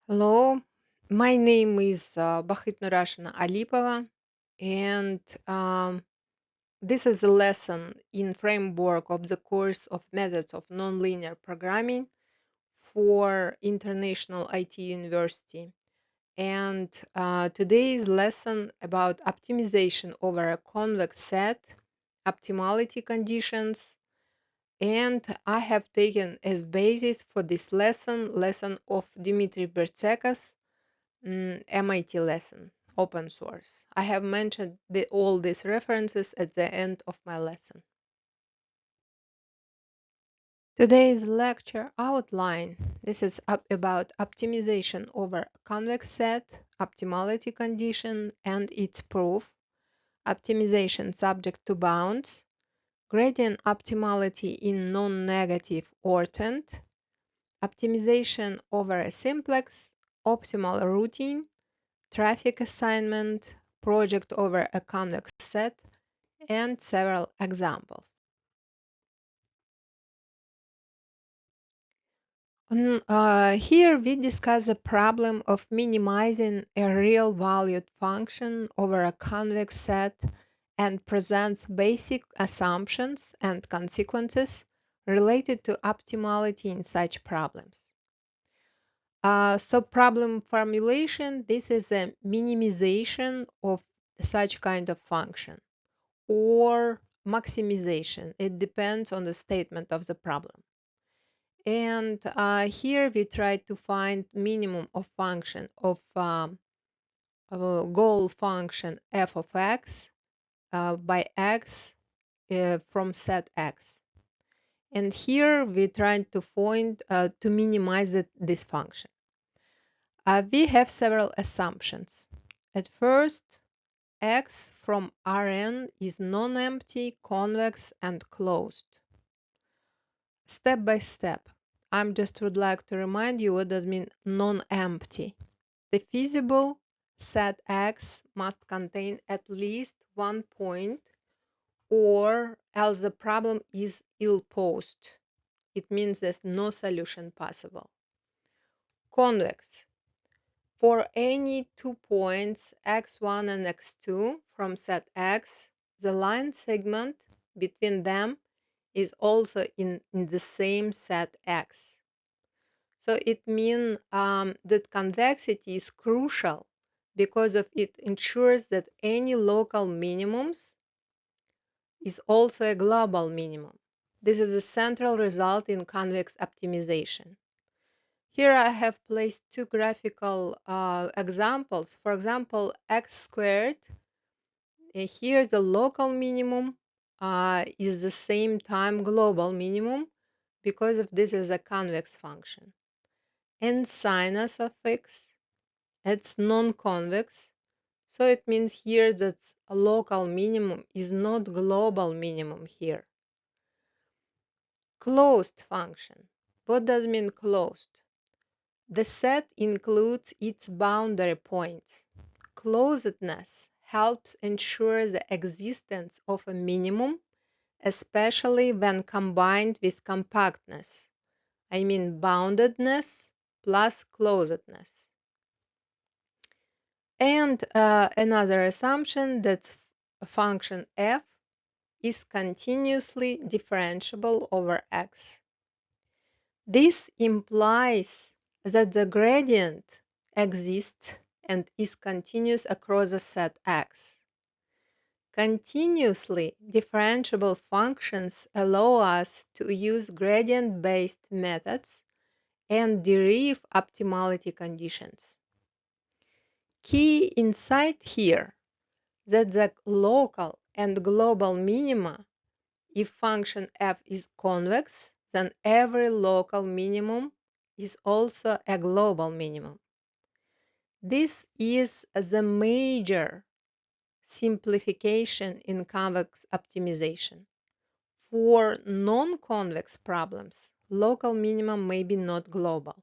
Hello, my name is Bahitnurashina Alipova, and this is a lesson in framework of the course of methods of nonlinear programming for International IT University. And today's lesson about optimization over a convex set, optimality conditions, and I have taken as basis for this lesson of Dmitry Bertsekas MIT lesson, open source. I have mentioned all these references at the end of my lesson. Today's lecture outline. This is about optimization over a convex set, optimality condition and its proof, optimization subject to bounds, gradient optimality in non-negative ortant, optimization over a simplex, optimal routing, traffic assignment, project over a convex set, and several examples. Here we discuss the problem of minimizing a real-valued function over a convex set and presents basic assumptions and consequences related to optimality in such problems. So problem formulation, this is a minimization of such kind of function, or maximization. It depends on the statement of the problem. And here we try to find minimum of function of goal function f of x by x from set x. And here we try to find to minimize this function. We have several assumptions. At first, X from Rn is non-empty, convex, and closed. Step by step, I just would like to remind you what does mean non-empty. The feasible set X must contain at least one point, or else the problem is ill-posed. It means there's no solution possible. Convex. For any 2 points x1 and x2 from set X, the line segment between them is also in the same set X. So it means that convexity is crucial because of it ensures that any local minimums is also a global minimum. This is a central result in convex optimization. Here I have placed two graphical examples. For example, x squared. Here the local minimum is the same time global minimum because of this is a convex function. And sinus of x, it's non-convex. So it means here that a local minimum is not global minimum here. Closed function. What does mean closed? The set includes its boundary points. Closedness helps ensure the existence of a minimum, especially when combined with compactness. I mean boundedness plus closedness. And another assumption that a function f is continuously differentiable over x. This implies that the gradient exists and is continuous across a set X. Continuously differentiable functions allow us to use gradient-based methods and derive optimality conditions. Key insight here that the local and global minima, if function f is convex, then every local minimum is also a global minimum. This is the major simplification in convex optimization. For non-convex problems, local minimum may be not global.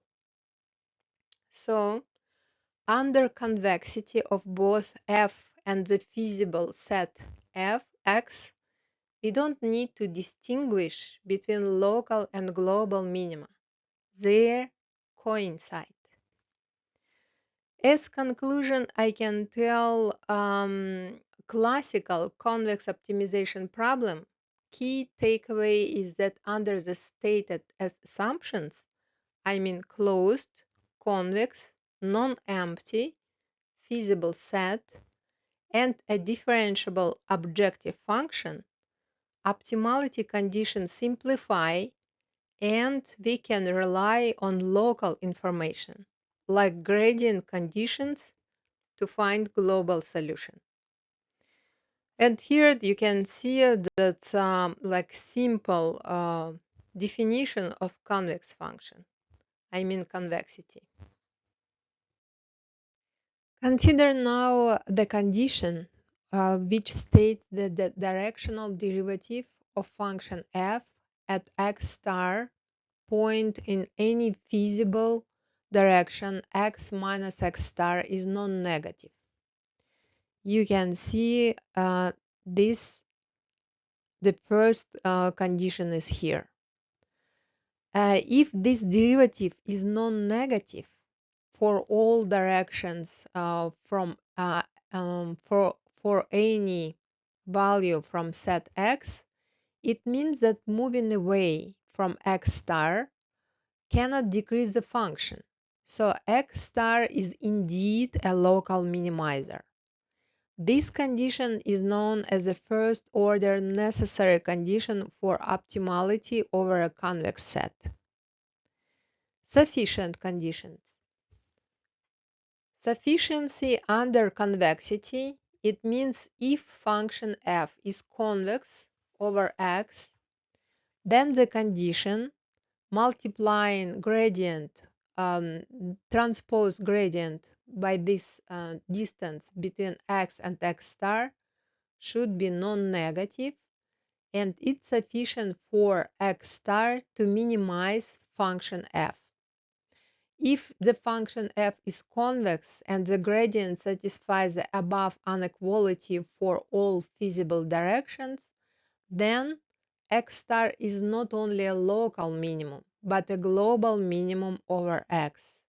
So, under convexity of both f and the feasible set f, x, we don't need to distinguish between local and global minima. They coincide. As conclusion, I can tell classical convex optimization problem. Key takeaway is that under the stated assumptions, I mean closed, convex, non-empty, feasible set, and a differentiable objective function, optimality conditions simplify and we can rely on local information like gradient conditions to find global solution. And here you can see that like simple definition of convex function. I mean convexity. Consider now the condition which states that the directional derivative of function f at x star point in any feasible direction x minus x star is non-negative. You can see this, the first condition is here. If this derivative is non-negative for all directions for any value from set x, it means that moving away from x star cannot decrease the function. So x star is indeed a local minimizer. This condition is known as a first-order necessary condition for optimality over a convex set. Sufficient conditions. Sufficiency under convexity, it means if function f is convex over x, then the condition multiplying gradient, transpose gradient by this distance between x and x star should be non-negative, and it's sufficient for x star to minimize function f. If the function f is convex and the gradient satisfies the above inequality for all feasible directions, then x star is not only a local minimum, but a global minimum over x.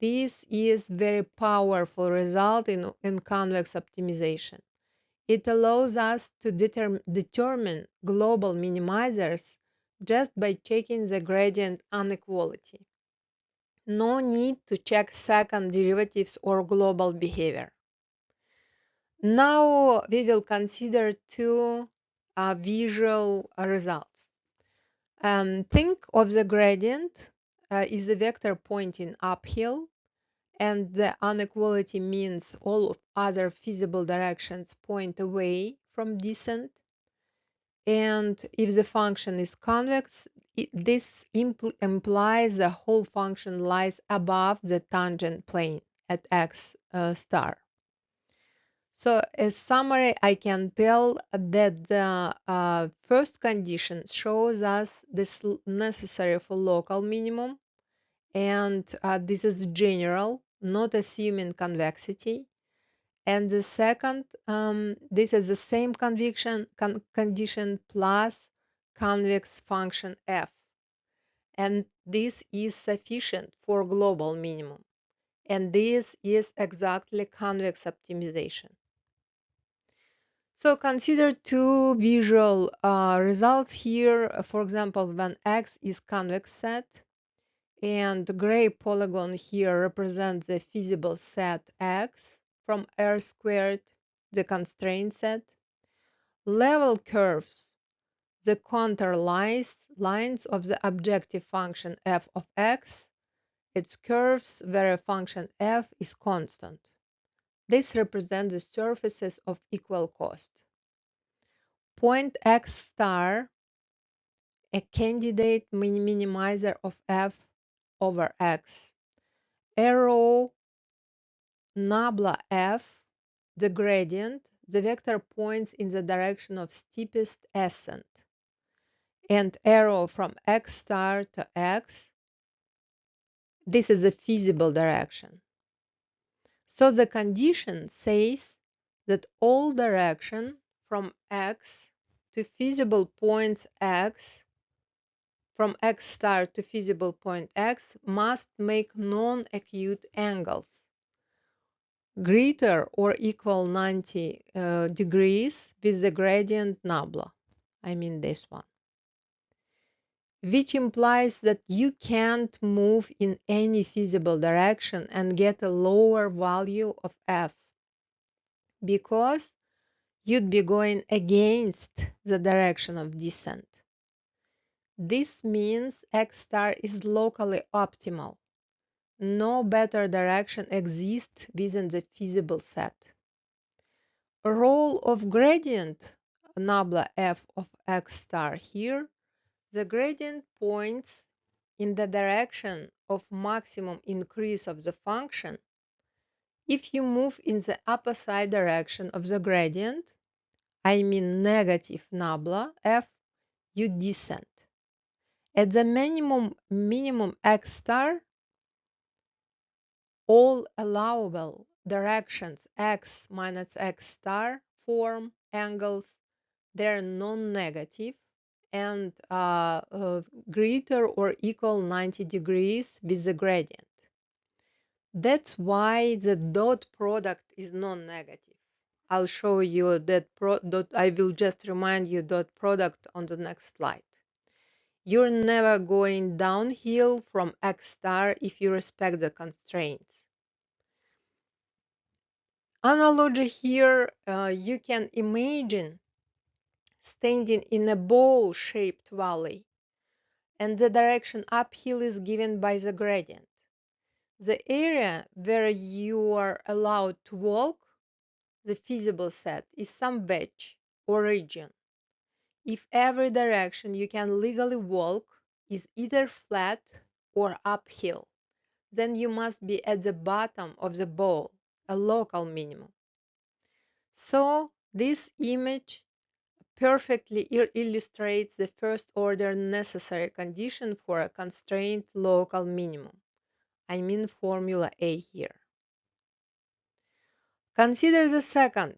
This is very powerful result in convex optimization. It allows us to determine global minimizers just by checking the gradient inequality. No need to check second derivatives or global behavior. Now we will consider two visual results. Think of the gradient is a vector pointing uphill, and the inequality means all of other feasible directions point away from descent. And if the function is convex, this implies the whole function lies above the tangent plane at x star. So as summary, I can tell that the first condition shows us this necessary for local minimum, and this is general, not assuming convexity. And the second, this is the same condition plus convex function f. And this is sufficient for global minimum. And this is exactly convex optimization. So consider two visual results here. For example, when x is convex set, and the gray polygon here represents the feasible set x from R squared, the constraint set. Level curves, the contour lines of the objective function f of x, its curves where a function f is constant. This represents the surfaces of equal cost. Point x star, a candidate minimizer of f over x. Arrow nabla f, the gradient, the vector points in the direction of steepest ascent. And arrow from x star to x, this is a feasible direction. So the condition says that all direction from x to feasible points x, from x star to feasible point x, must make non-acute angles. greater or equal 90 degrees with the gradient nabla. I mean this one. Which implies that you can't move in any feasible direction and get a lower value of f, because you'd be going against the direction of descent. This means x star is locally optimal. No better direction exists within the feasible set. A role of gradient nabla f of x star here, the gradient points in the direction of maximum increase of the function. If you move in the opposite direction of the gradient, I mean negative nabla f, you descend. At the minimum x star, all allowable directions x minus x star form angles. They're non-negative and greater or equal 90 degrees with the gradient. That's why the dot product is non-negative. I'll show you that I will just remind you dot product on the next slide. You're never going downhill from x star if you respect the constraints. Analogy here, you can imagine standing in a bowl-shaped valley, and the direction uphill is given by the gradient. The area where you are allowed to walk, the feasible set, is some wedge or region. If every direction you can legally walk is either flat or uphill, then you must be at the bottom of the bowl, a local minimum. So this image perfectly illustrates the first order necessary condition for a constrained local minimum. I mean formula A here. Consider the second,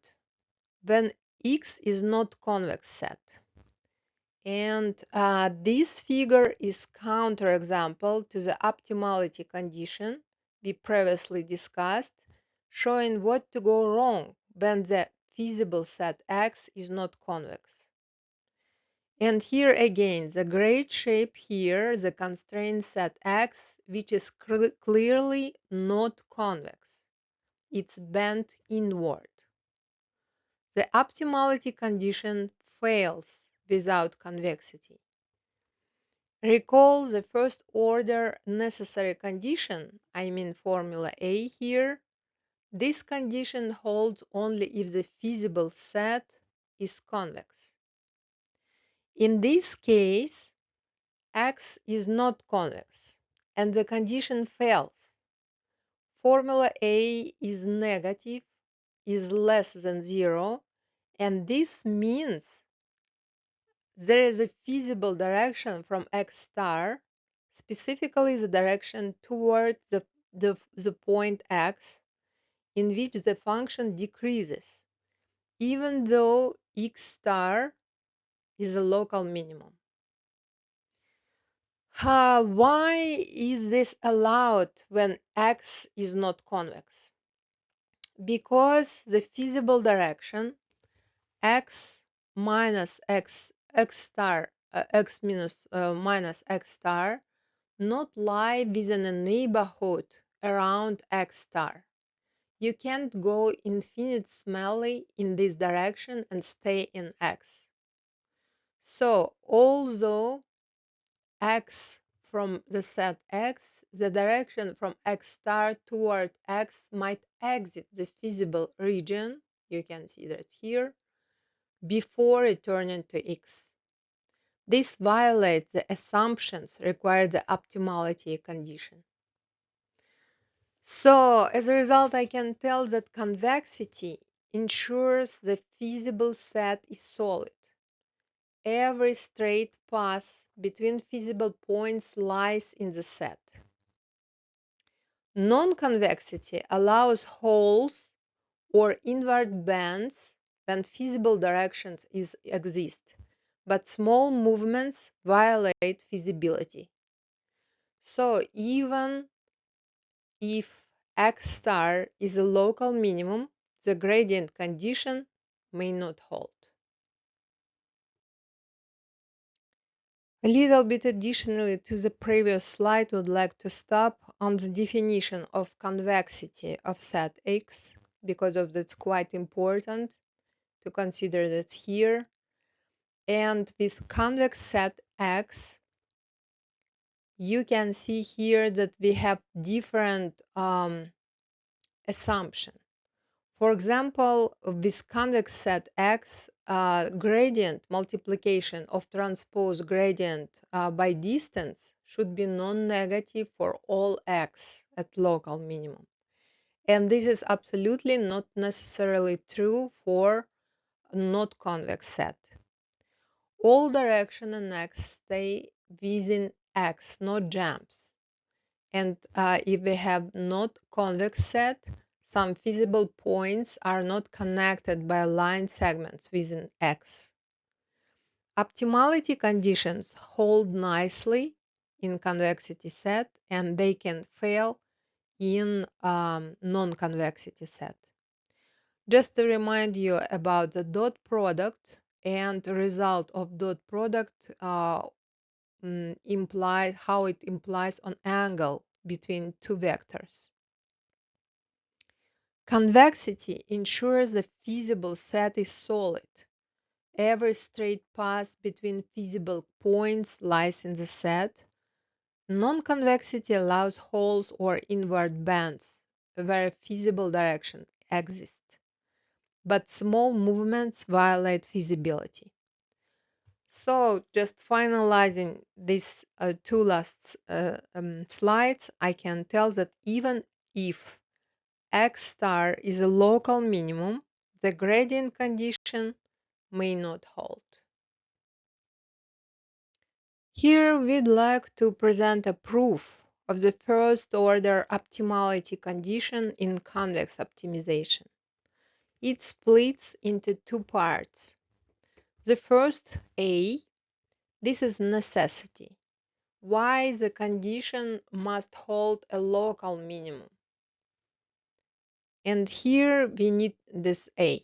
when X is not convex set. And this figure is counterexample to the optimality condition we previously discussed, showing what to go wrong when the feasible set X is not convex. And here again, the great shape here, the constraint set X, which is clearly not convex. It's bent inward. The optimality condition fails without convexity. Recall the first order necessary condition, I mean formula A here. This condition holds only if the feasible set is convex. In this case, X is not convex, and the condition fails. Formula A is negative, is less than 0, and this means there is a feasible direction from X star, specifically the direction towards the point X, in which the function decreases, even though X star is a local minimum. Why is this allowed when X is not convex? Because the feasible direction X minus X star, X minus minus X star, not lie within a neighborhood around X star. You can't go infinitesimally in this direction and stay in X. So, although X from the set X, the direction from X star toward X might exit the feasible region, you can see that here, before returning to X. This violates the assumptions required the optimality condition. So, as a result, I can tell that convexity ensures the feasible set is solid. Every straight path between feasible points lies in the set. Non-convexity allows holes or inward bends when feasible directions exist, but small movements violate feasibility. So even if x star is a local minimum, the gradient condition may not hold. A little bit additionally to the previous slide, would like to stop on the definition of convexity of set X, because of that's quite important to consider that here. And with convex set X, you can see here that we have different assumptions. For example, with convex set X, gradient multiplication of transpose gradient by distance should be non-negative for all x at local minimum. And this is absolutely not necessarily true for not convex set. All direction in x stay within x, not jumps. And if we have not convex set, some feasible points are not connected by line segments within X. Optimality conditions hold nicely in convexity set, and they can fail in non-convexity set. Just to remind you about the dot product, and the result of dot product implies how it implies an angle between two vectors. Convexity ensures the feasible set is solid. Every straight path between feasible points lies in the set. Non-convexity allows holes or inward bends where a feasible direction exists, but small movements violate feasibility. So, just finalizing these two last slides, I can tell that even if x star is a local minimum, the gradient condition may not hold. Here we'd like to present a proof of the first order optimality condition in convex optimization. It splits into two parts. The first, A, this is necessity. Why the condition must hold a local minimum. And here we need this A.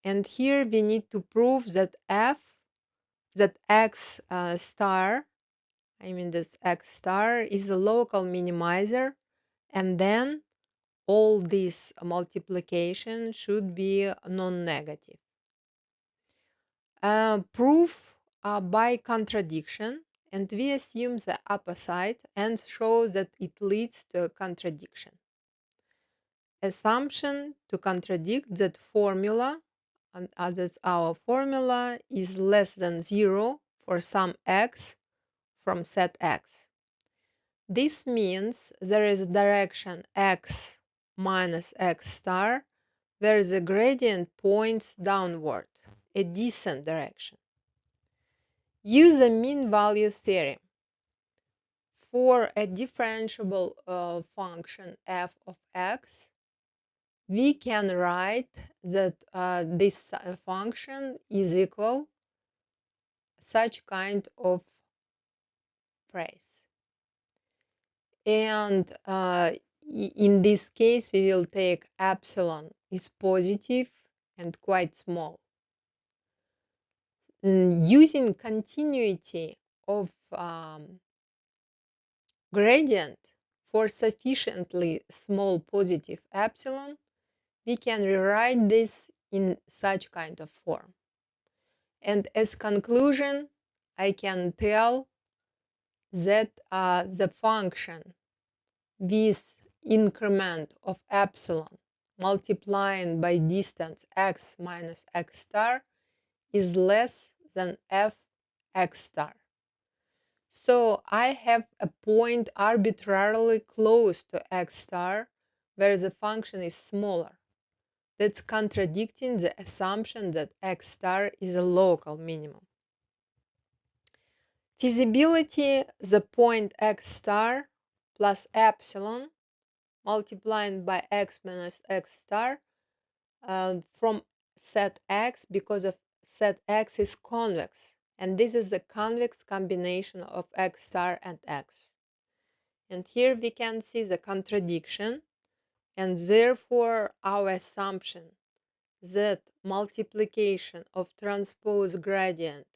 And here we need to prove that x star, this x star is a local minimizer, and then all this multiplication should be non-negative. Proof by contradiction, and we assume the opposite and show that it leads to a contradiction. Assumption to contradict that formula, and as our formula is less than 0 for some x from set x. This means there is a direction x minus x star where the gradient points downward, a descent direction. Use the mean value theorem. For a differentiable function f of x, we can write that this function is equal such kind of phrase. And in this case, we will take epsilon is positive and quite small. Using continuity of gradient for sufficiently small positive epsilon, we can rewrite this in such kind of form. And as conclusion, I can tell that the function with increment of epsilon multiplying by distance x minus x star is less than f x star. So I have a point arbitrarily close to x star where the function is smaller. That's contradicting the assumption that x star is a local minimum. Feasibility, the point x star plus epsilon multiplying by x minus x star from set x, because of set x is convex, and this is the convex combination of x star and x. And here we can see the contradiction and therefore our assumption that multiplication of transpose gradient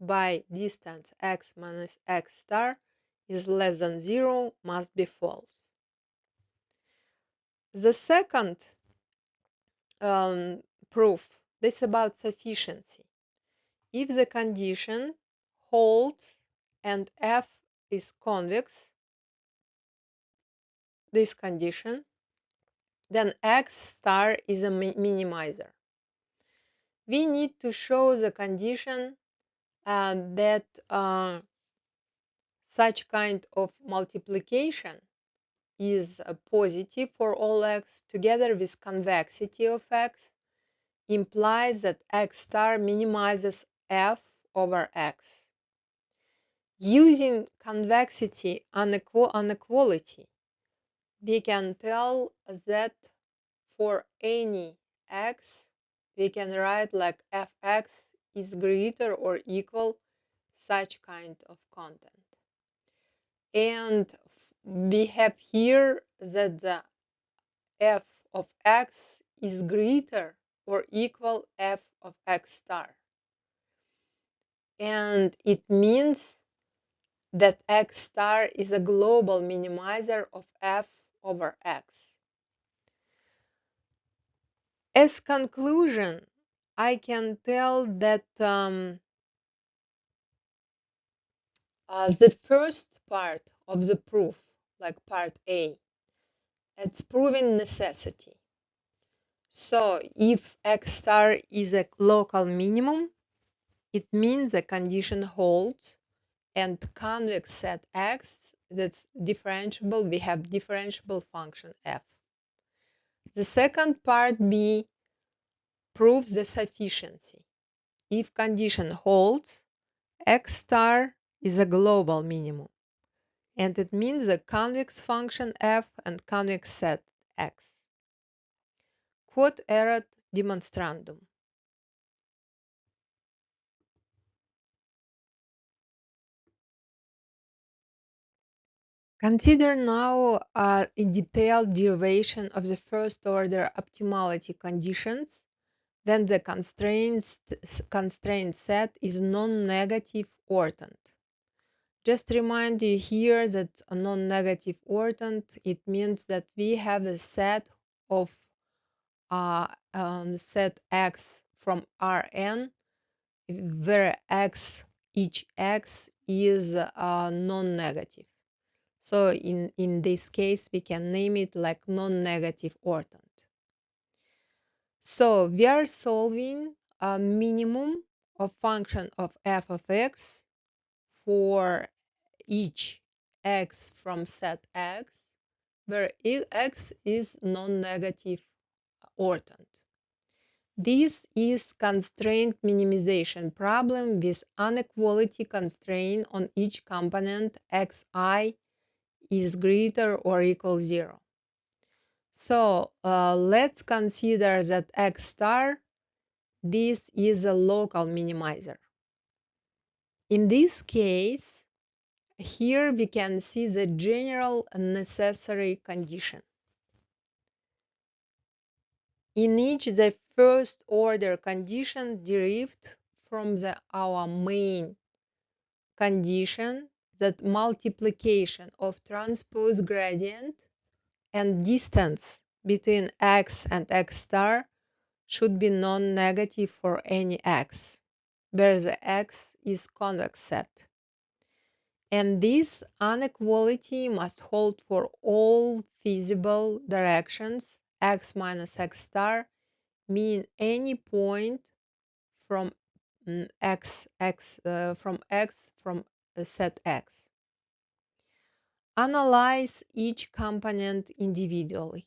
by distance x minus x star is less than 0 must be false. The second proof, this is about sufficiency. If the condition holds and f is convex, this condition, then x star is a minimizer. We need to show the condition that such kind of multiplication is positive for all x together with convexity of x implies that x star minimizes f over x. Using convexity inequality, we can tell that for any x, we can write like fx is greater or equal such kind of content. And we have here that the f of x is greater or equal f of x star. And it means that x star is a global minimizer of f over x. As conclusion, I can tell that the first part of the proof, like part A, it's proving necessity. So if x star is a local minimum, it means the condition holds and convex set x that's differentiable, we have differentiable function f. The second part B proves the sufficiency. If condition holds, x star is a global minimum, and it means the convex function f and convex set x. Quod erat demonstrandum. Consider now a detailed derivation of the first order optimality conditions. Then the constraint set is non-negative ortant. Just remind you here that a non-negative ortant, it means that we have a set of set x from Rn, where each x is non-negative. So in this case, we can name it like non-negative ortant. So we are solving a minimum of function of f of x for each x from set x, where x is non-negative ortant. This is constraint minimization problem with inequality constraint on each component xi is greater or equal 0. So let's consider that x star, this is a local minimizer. In this case, here we can see the general necessary condition. In each, the first order condition derived from our main condition that multiplication of transpose gradient and distance between x and x star should be non-negative for any x, where the x is convex set. And this inequality must hold for all feasible directions x minus x star, meaning any point from from set x. Analyze each component individually.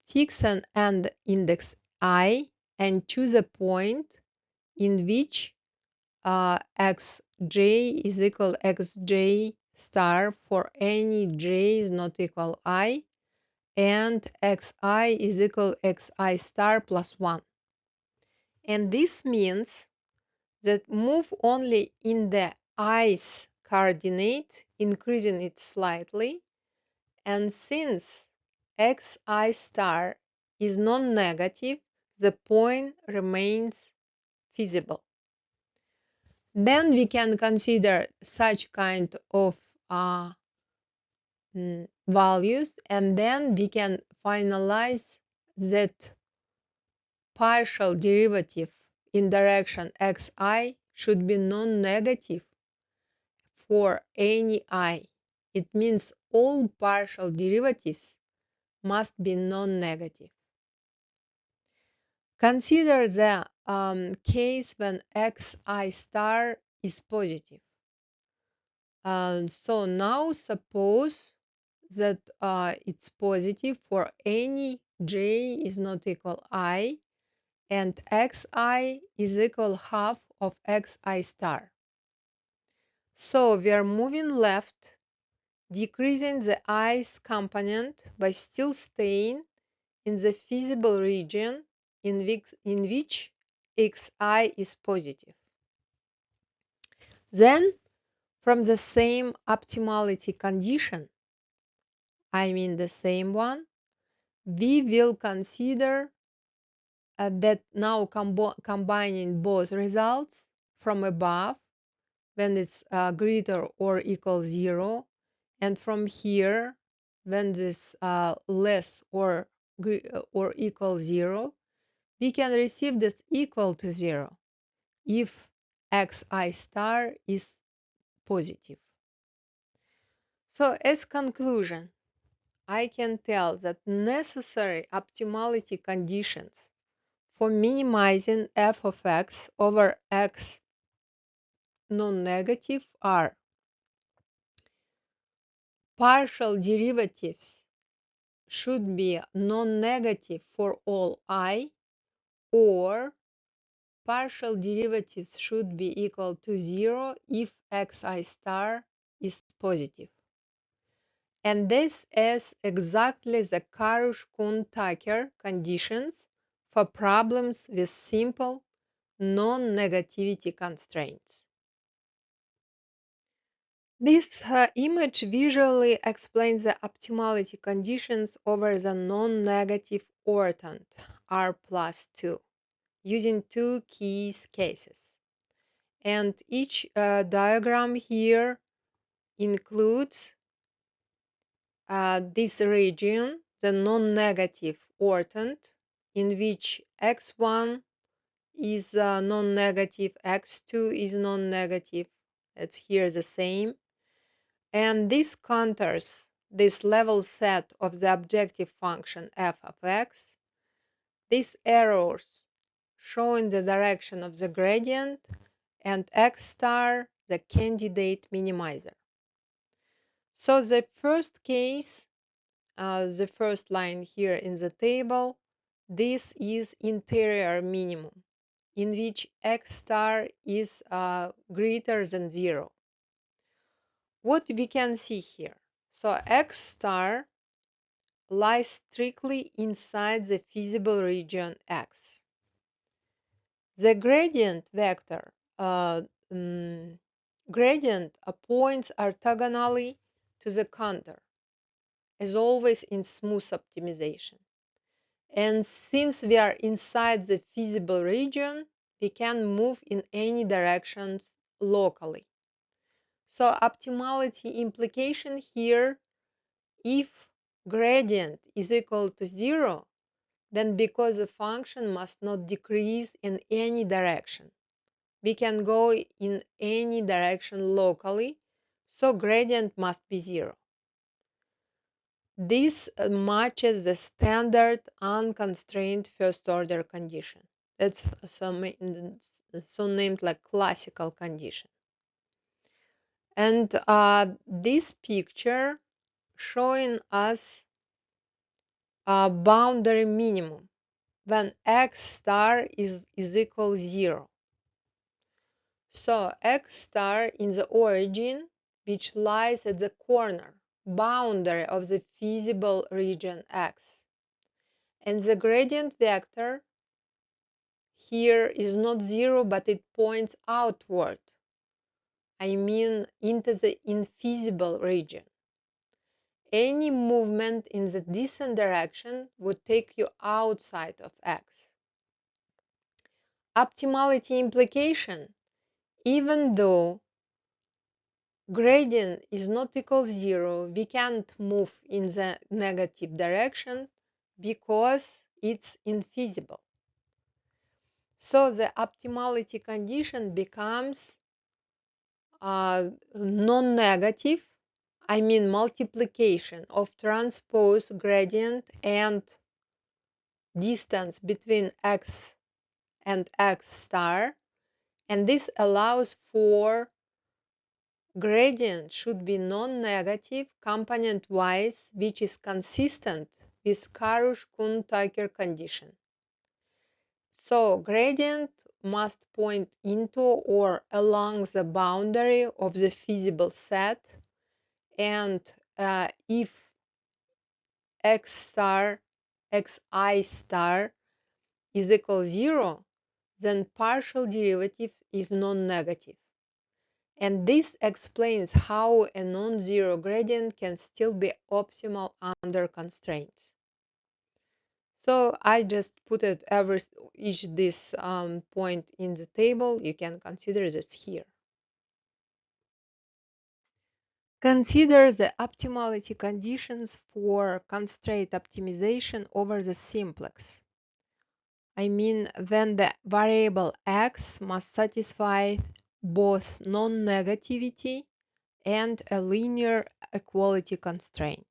Fix an end index I and choose a point in which xj is equal xj star for any j is not equal I, and xi is equal xi star plus 1. And this means that move only in the i's coordinate, increasing it slightly, and since xi star is non-negative, the point remains feasible. Then we can consider such kind of values, and then we can finalize that partial derivative in direction xi should be non-negative for any I. It means all partial derivatives must be non-negative. Consider the case when xi star is positive. So now suppose that it's positive for any j is not equal I, and xi is equal half of xi star. So we are moving left, decreasing the i's component by still staying in the feasible region in which xi is positive. Then, from the same optimality condition, I mean the same one, we will consider that now combining both results from above when it's greater or equal 0, and from here when this less or equal 0, we can receive this equal to 0 if xi star is positive. So as conclusion, I can tell that necessary optimality conditions for minimizing f of x over x non-negative are partial derivatives should be non-negative for all I, or partial derivatives should be equal to 0 if xi star is positive. And this is exactly the Karush-Kuhn-Tucker conditions for problems with simple non-negativity constraints. This image visually explains the optimality conditions over the non-negative orthant R plus 2 using two key cases. And each diagram here includes this region, the non-negative orthant, in which x1 is non-negative, x2 is non-negative. It's here the same. And this contours this level set of the objective function f of x. These arrows showing the direction of the gradient, and x star the candidate minimizer. So the first case, the first line here in the table, this is interior minimum, in which x star is greater than 0. What we can see here? So x star lies strictly inside the feasible region x. The gradient vector gradient points orthogonally to the contour, as always in smooth optimization. And since we are inside the feasible region, we can move in any directions locally. So optimality implication here, if gradient is equal to 0, then because the function must not decrease in any direction, we can go in any direction locally, so gradient must be 0. This matches the standard unconstrained first-order condition. It's so named like classical condition. And this picture showing us a boundary minimum when x star is equal 0. So x star in the origin, which lies at the corner boundary of the feasible region x. And the gradient vector here is not 0, but it points outward. I mean into the infeasible region. any movement in the descent direction would take you outside of X. Optimality implication: even though gradient is not equal 0, we can't move in the negative direction because it's infeasible. So the optimality condition becomes non-negative, I mean multiplication of transpose gradient and distance between X and X star, and this allows for gradient should be non-negative component-wise, which is consistent with Karush-Kuhn-Tucker condition. So gradient must point into or along the boundary of the feasible set, and if X star, Xi star is equal 0, then partial derivative is non-negative. And this explains how a non-zero gradient can still be optimal under constraints. So I just put it each this point in the table. You can consider this here. Consider the optimality conditions for constraint optimization over the simplex. I mean, when the variable x must satisfy both non-negativity and a linear equality constraint.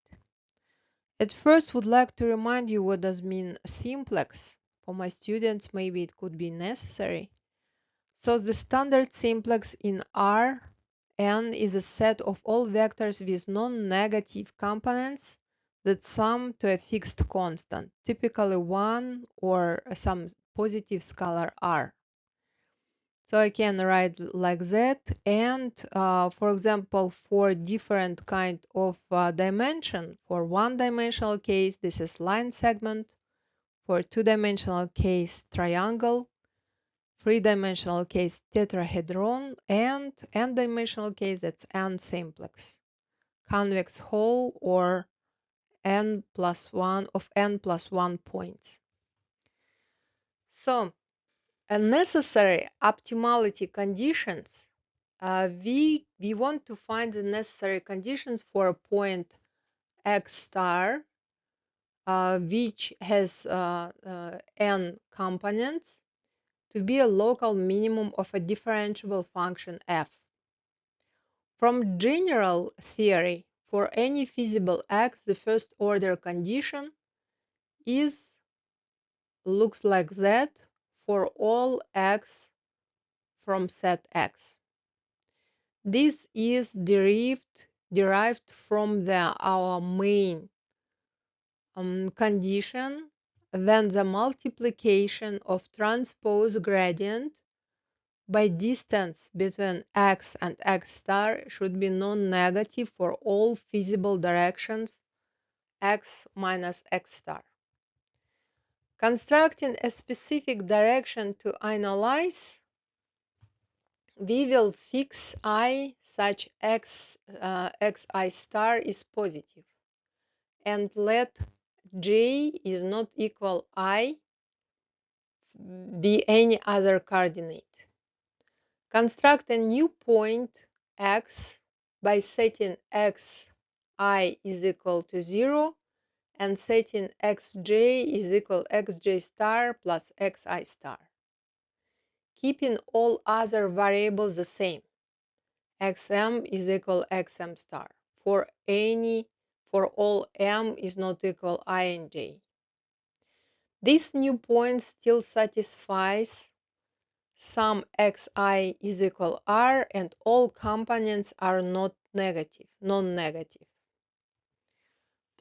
At first, would like to remind you what does mean simplex. For my students, maybe it could be necessary. So the standard simplex in R n is a set of all vectors with non-negative components that sum to a fixed constant, typically 1 or some positive scalar r. So I can write like that, and for example, for different kind of dimension, for one-dimensional case, this is line segment. For two-dimensional case, triangle. Three-dimensional case, tetrahedron, and n-dimensional case, that's n-simplex, convex hole, or n plus 1 of n plus 1 points. So, a necessary optimality conditions, we want to find the necessary conditions for a point x star, which has n components, to be a local minimum of a differentiable function f. From general theory, for any feasible x, the first order condition looks like that for all x from set x. This is derived from our main condition, when the multiplication of transpose gradient by distance between x and x star should be non-negative for all feasible directions x minus x star. Constructing a specific direction to analyze, we will fix I such xi star is positive, and let j is not equal I be any other coordinate. Construct a new point x by setting xi is equal to 0 and setting xj is equal xj star plus xi star, keeping all other variables the same. Xm is equal xm star for all m is not equal I and j. This new point still satisfies sum xi is equal r and all components are not negative, non-negative.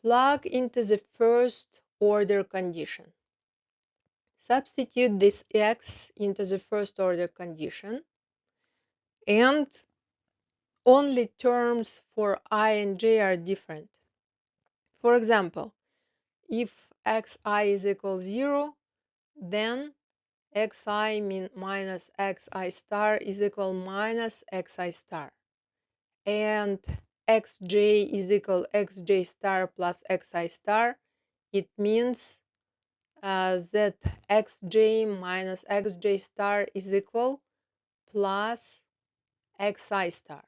Plug into the first order condition. Substitute this x into the first order condition, and only terms for I and j are different. For example, if xi is equal 0, then xi minus xi star is equal minus xi star. And xj is equal xj star plus xi star, it means that xj minus xj star is equal plus xi star.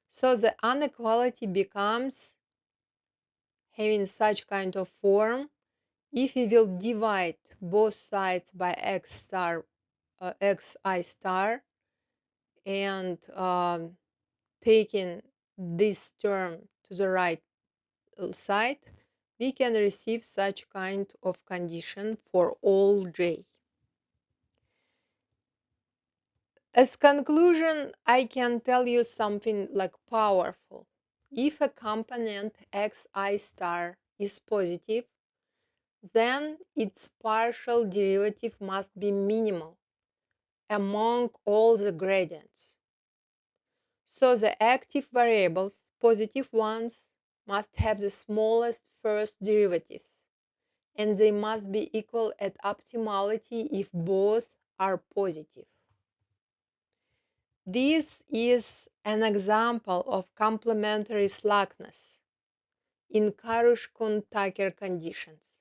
So the inequality becomes having such kind of form if we will divide both sides by xi star and taking this term to the right side, we can receive such kind of condition for all j. As conclusion, I can tell you something like powerful. If a component xi star is positive, then its partial derivative must be minimal among all the gradients. So the active variables, positive ones, must have the smallest first derivatives, and they must be equal at optimality if both are positive. This is an example of complementary slackness in Karush-Kuhn-Tucker conditions.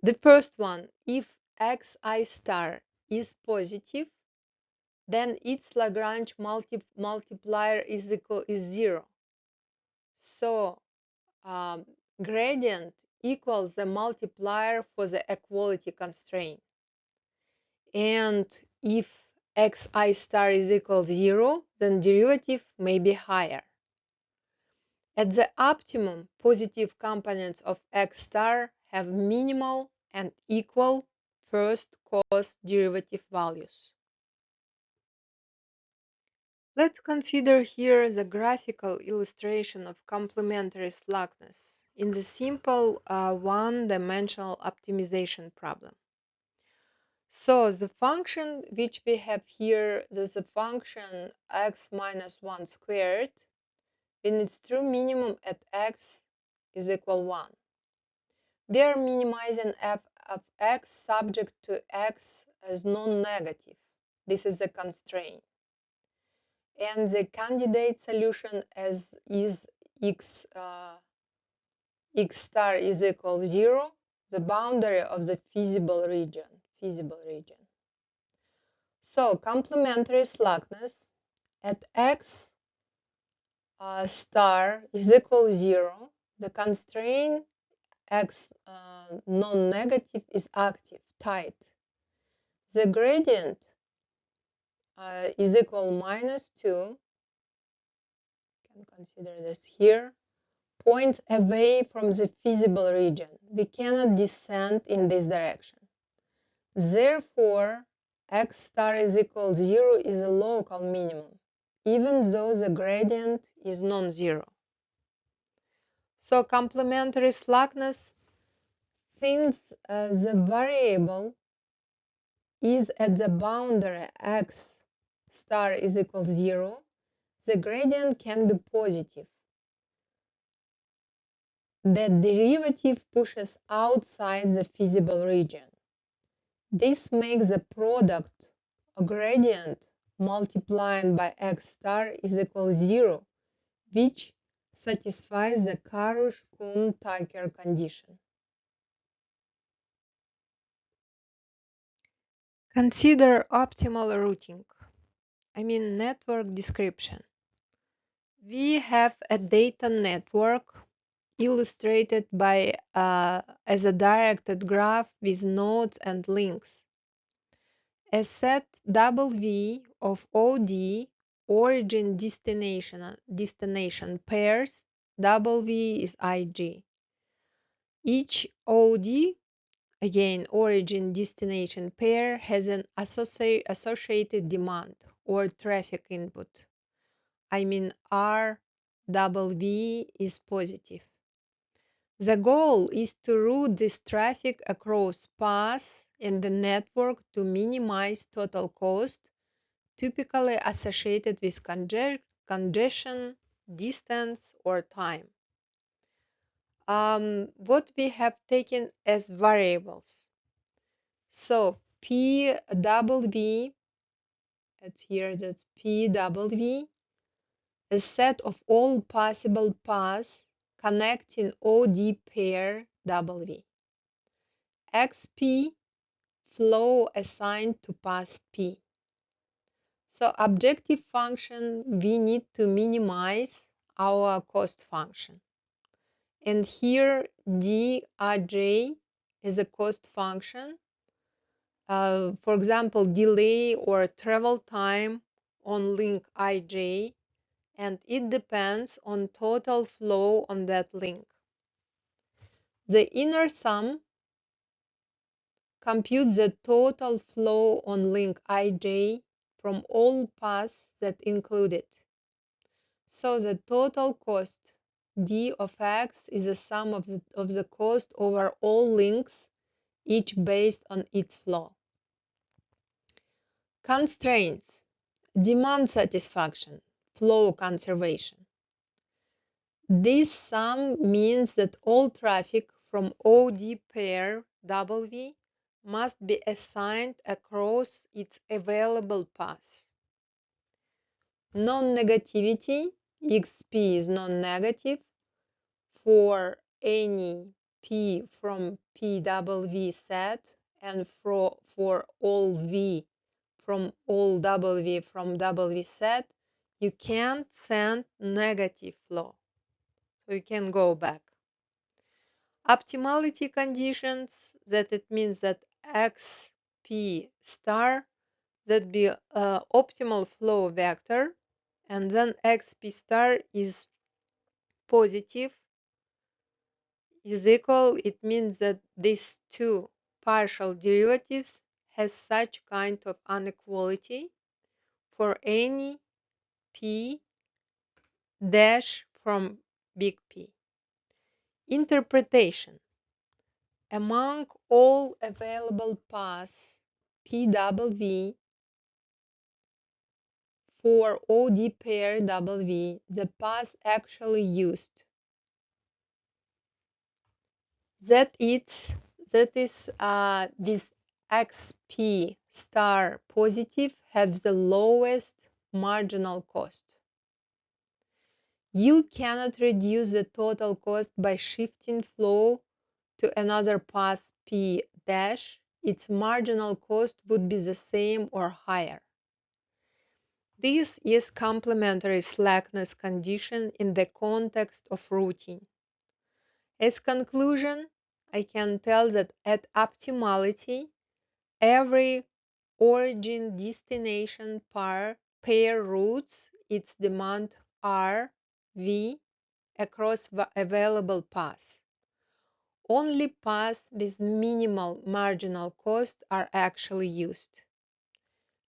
The first one, if xi star is positive, then its Lagrange multiplier is 0. So gradient equals the multiplier for the equality constraint. And if xi star is equal 0, then derivative may be higher. At the optimum, positive components of x star have minimal and equal first cos derivative values. Let's consider here the graphical illustration of complementary slackness in the simple one-dimensional optimization problem. So the function which we have here is the function x minus 1 squared when its true minimum at x is equal 1. We are minimizing f of x subject to x as non-negative. This is the constraint. And the candidate solution is x star is equal 0, the boundary of the feasible region. So complementary slackness at x star is equal 0, the constraint x non-negative is active, tight. The gradient is equal minus 2, can consider this here, points away from the feasible region. We cannot descend in this direction. Therefore, x star is equal 0 is a local minimum, even though the gradient is non-zero. So complementary slackness, since the variable is at the boundary x star is equal 0, the gradient can be positive. The derivative pushes outside the feasible region. This makes the product, a gradient multiplied by x star is equal 0, which satisfies the Karush-Kuhn-Tucker condition. Consider optimal routing. Network description. We have a data network illustrated by as a directed graph with nodes and links. A set W of OD origin destination pairs, W is IG. Each OD, again origin destination pair, has an associated demand or traffic input. RW is positive. The goal is to route this traffic across paths in the network to minimize total cost, typically associated with congestion, distance, or time. What we have taken as variables. So PW, that's PW, a set of all possible paths connecting OD pair W. XP flow assigned to path P. So objective function, we need to minimize our cost function. And here dij is a cost function. For example, delay or travel time on link ij, and it depends on total flow on that link. The inner sum computes the total flow on link ij from all paths that include it. So the total cost d of x is the sum of the cost over all links, each based on its flow. Constraints: demand satisfaction, flow conservation. This sum means that all traffic from OD pair W must be assigned across its available paths. Non-negativity, XP is non-negative for any P from PW set and for all V from all W from W set, you can't send negative flow. So you can go back. Optimality conditions, that it means that XP star, that be optimal flow vector, and then XP star is positive, is equal, it means that these two partial derivatives has such kind of inequality for any P dash from big P. Interpretation: among all available paths PW for OD pair W, the path actually used, that is with XP star positive, have the lowest marginal cost. You cannot reduce the total cost by shifting flow to another path P dash. Its marginal cost would be the same or higher. This is complementary slackness condition in the context of routing. As conclusion, I can tell that at optimality, every origin-destination pair routes its demand R, V across available paths. Only paths with minimal marginal cost are actually used.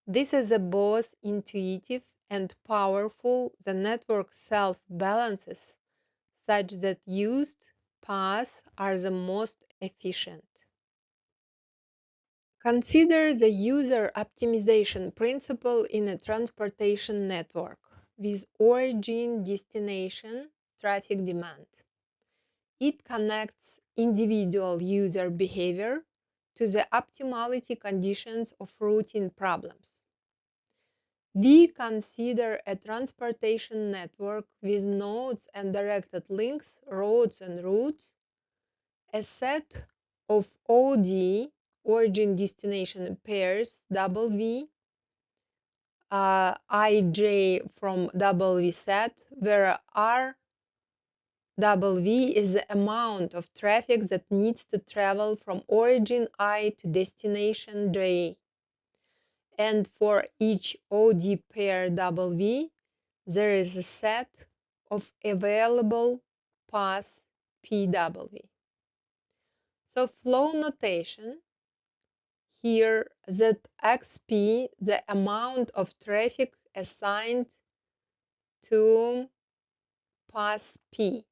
This is both intuitive and powerful. The network self-balances such that used paths are the most efficient. Consider the user optimization principle in a transportation network with origin-destination traffic demand. It connects individual user behavior to the optimality conditions of routing problems. We consider a transportation network with nodes and directed links, roads and routes, a set of OD, origin-destination pairs, W, IJ from W set, where R W is the amount of traffic that needs to travel from origin I to destination J. And for each OD pair W, there is a set of available paths PW. So flow notation, here that XP, the amount of traffic assigned to path P.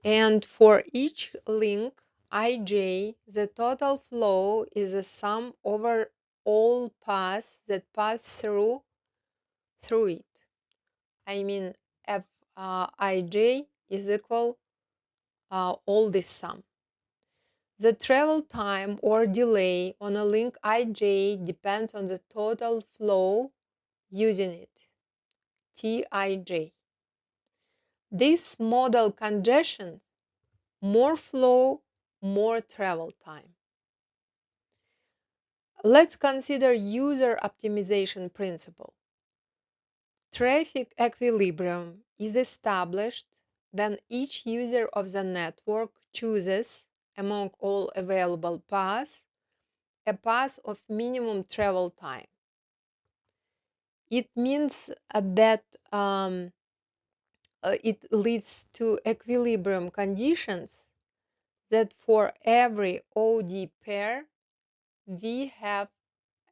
And for each link ij, the total flow is the sum over all paths that pass through it. I mean, Fij is equal all this sum. The travel time or delay on a link ij depends on the total flow using it. Tij. This model congestion, more flow, more travel time. Let's consider user optimization principle. Traffic equilibrium is established when each user of the network chooses, among all available paths, a path of minimum travel time. It means that it leads to equilibrium conditions that for every OD pair, we have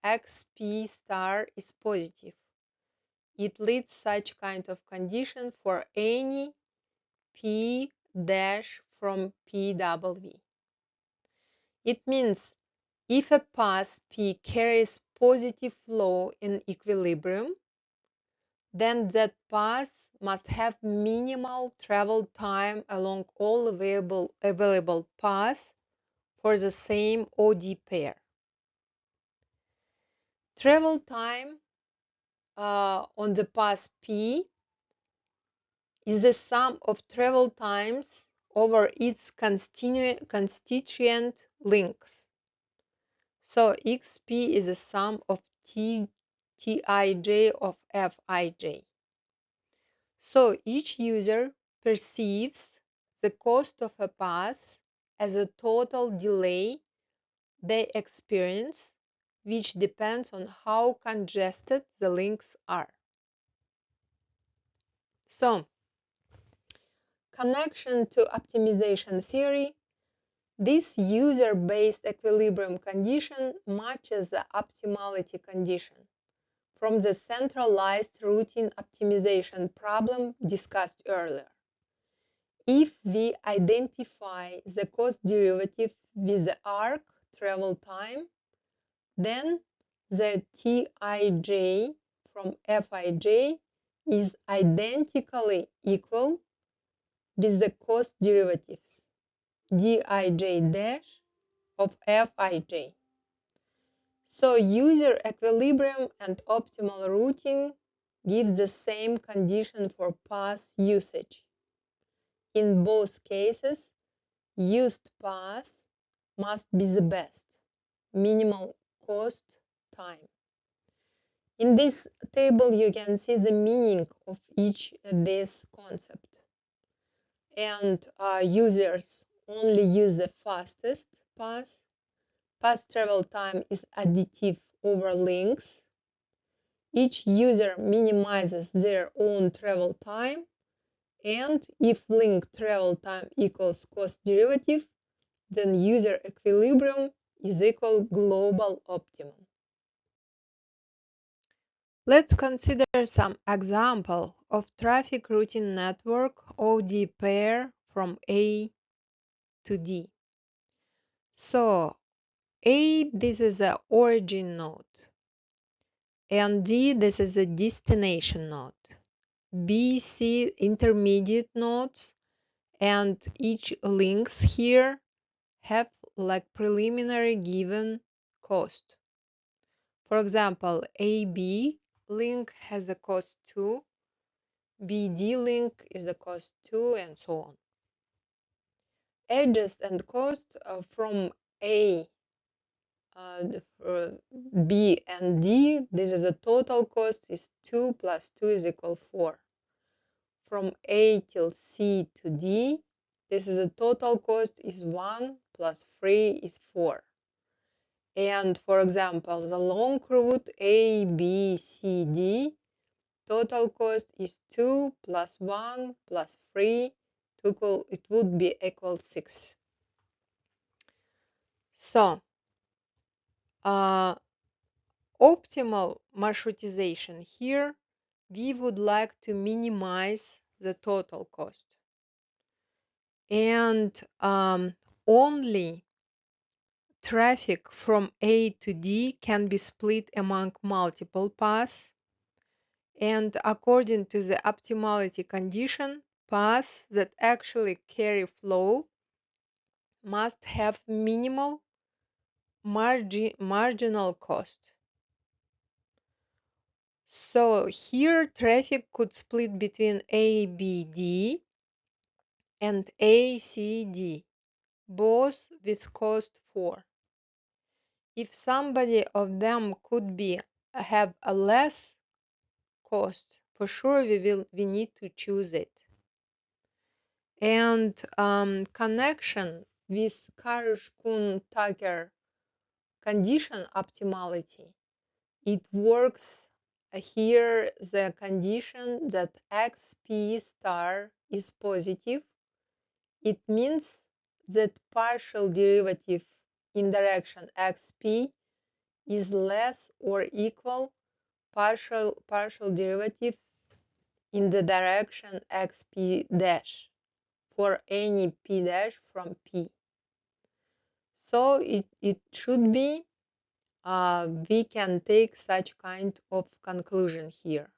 XP star is positive. It leads such kind of condition for any P dash from PW. It means if a path P carries positive flow in equilibrium, then that path must have minimal travel time along all available paths for the same OD pair. Travel time on the path P is the sum of travel times over its constituent links. So xp is the sum of tij of fij. So each user perceives the cost of a path as a total delay they experience, which depends on how congested the links are. So, connection to optimization theory. This user-based equilibrium condition matches the optimality condition from the centralized routine optimization problem discussed earlier. If we identify the cost derivative with the arc travel time, then the Tij from Fij is identically equal with the cost derivatives Dij dash of Fij. So user equilibrium and optimal routing gives the same condition for path usage. In both cases, used path must be the best, minimal cost time. In this table, you can see the meaning of each this concept. And users only use the fastest path. Path travel time is additive over links. Each user minimizes their own travel time, and if link travel time equals cost derivative, then user equilibrium is equal global optimum. Let's consider some example of traffic routing network OD pair from A to D. So A, this is the origin node, and D, this is a destination node. B, C, intermediate nodes, and each links here have like preliminary given cost. For example, AB link has a cost 2, BD link is a cost 2, and so on. Edges and cost from A, B and D, this is a total cost is 2 plus 2 is equal 4. From A till C to D, this is a total cost is 1 plus 3 is 4. And for example, the long route A, B, C, D, total cost is 2 plus 1 plus 3, it would be equal 6. So, optimal marshrutisation here, we would like to minimize the total cost. And only traffic from A to D can be split among multiple paths. And according to the optimality condition, paths that actually carry flow must have minimal marginal cost. So here traffic could split between ABD and ACD, both with cost 4. If somebody of them could have a less cost, for sure we need to choose it. And connection with Karish-Kuhn-Tucker condition optimality, it works here the condition that xp star is positive. It means that partial derivative in direction xp is less or equal partial derivative in the direction xp dash for any p dash from p. So it should be, we can take such kind of conclusion here.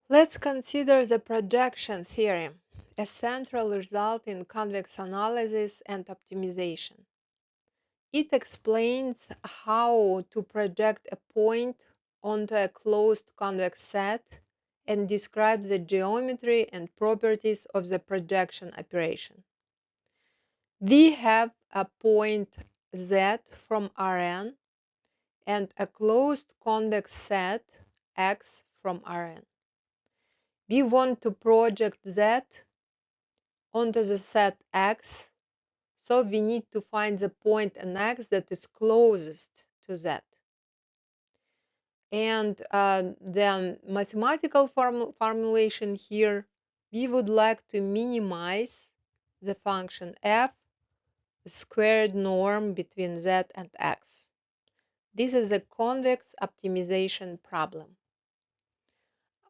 Let's consider the projection theorem, a central result in convex analysis and optimization. It explains how to project a point onto a closed convex set and describes the geometry and properties of the projection operation. We have a point Z from Rn and a closed convex set X from Rn. We want to project Z onto the set X, so we need to find the point in X that is closest to Z. And the mathematical formulation here, we would like to minimize the function f squared norm between Z and X. This is a convex optimization problem.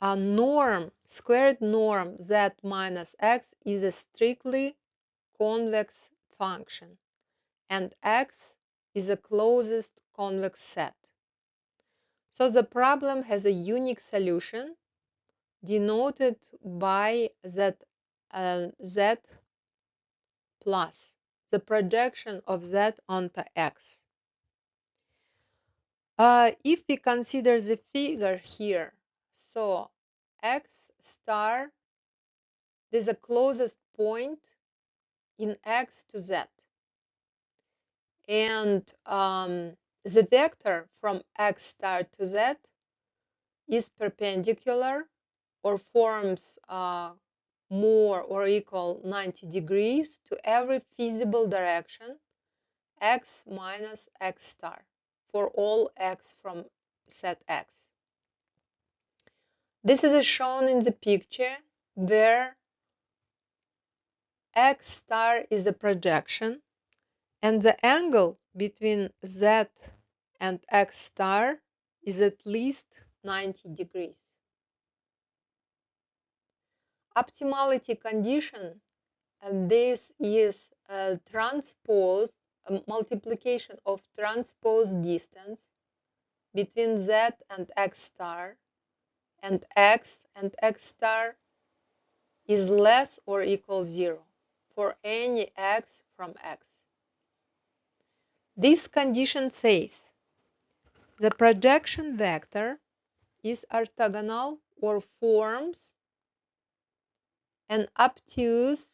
A norm, squared norm Z minus X is a strictly convex function, and X is the closest convex set. So the problem has a unique solution denoted by Z plus, the projection of Z onto X. If we consider the figure here, so X star is the closest point in X to Z. And the vector from X star to Z is perpendicular or forms more or equal 90 degrees to every feasible direction X minus X star for all X from set X. This is shown in the picture where X star is the projection and the angle between Z and X star is at least 90 degrees. Optimality condition, and this is a multiplication of transpose distance between Z and X star, and X star is less or equal 0 for any X from X. This condition says the projection vector is orthogonal or forms an obtuse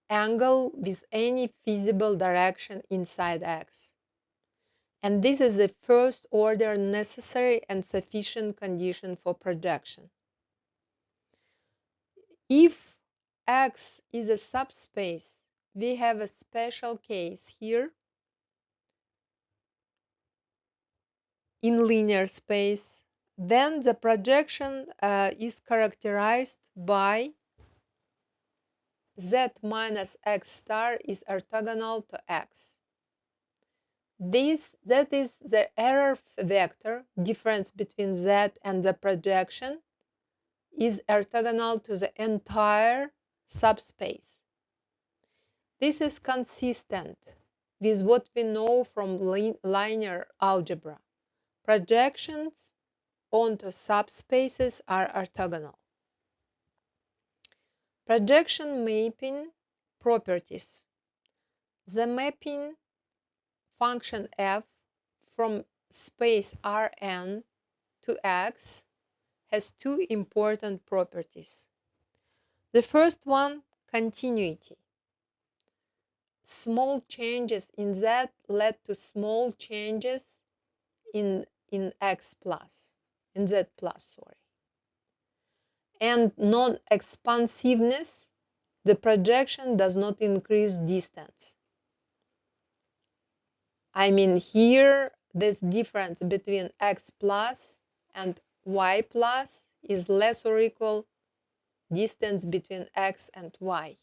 angle with any feasible direction inside X. And this is the first order necessary and sufficient condition for projection. If X is a subspace, we have a special case here in linear space. Then the projection is characterized by Z minus X star is orthogonal to X. That is the error vector, difference between Z and the projection, is orthogonal to the entire subspace. This is consistent with what we know from linear algebra. Projections onto subspaces are orthogonal. Projection mapping properties. The mapping function f from space Rn to X has two important properties. The first one, continuity. Small changes in Z led to small changes in X plus, in Z plus, sorry. And non-expansiveness, the projection does not increase distance. I mean, here, this difference between X plus and Y plus is less or equal distance between X and Y.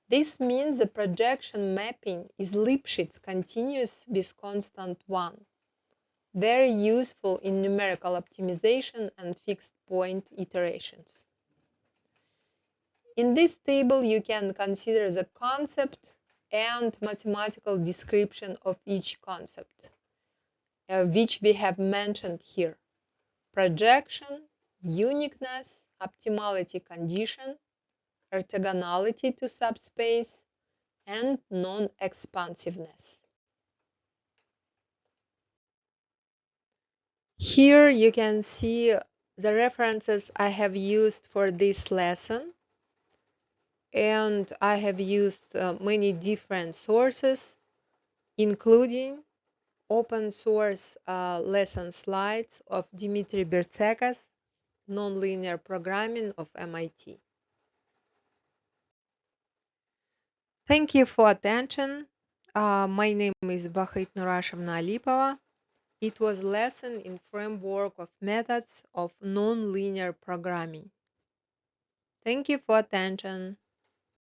This means the projection mapping is Lipschitz continuous with constant 1, very useful in numerical optimization and fixed point iterations. In this table, you can consider the concept and mathematical description of each concept, which we have mentioned here: projection, uniqueness, optimality condition, orthogonality to subspace, and non-expansiveness. Here you can see the references I have used for this lesson, and I have used many different sources, including open source lesson slides of Dmitry Bertsekas, Nonlinear Programming of MIT. Thank you for attention. My name is Vahid Nurashevna Alipova. It was a lesson in framework of methods of nonlinear programming. Thank you for attention.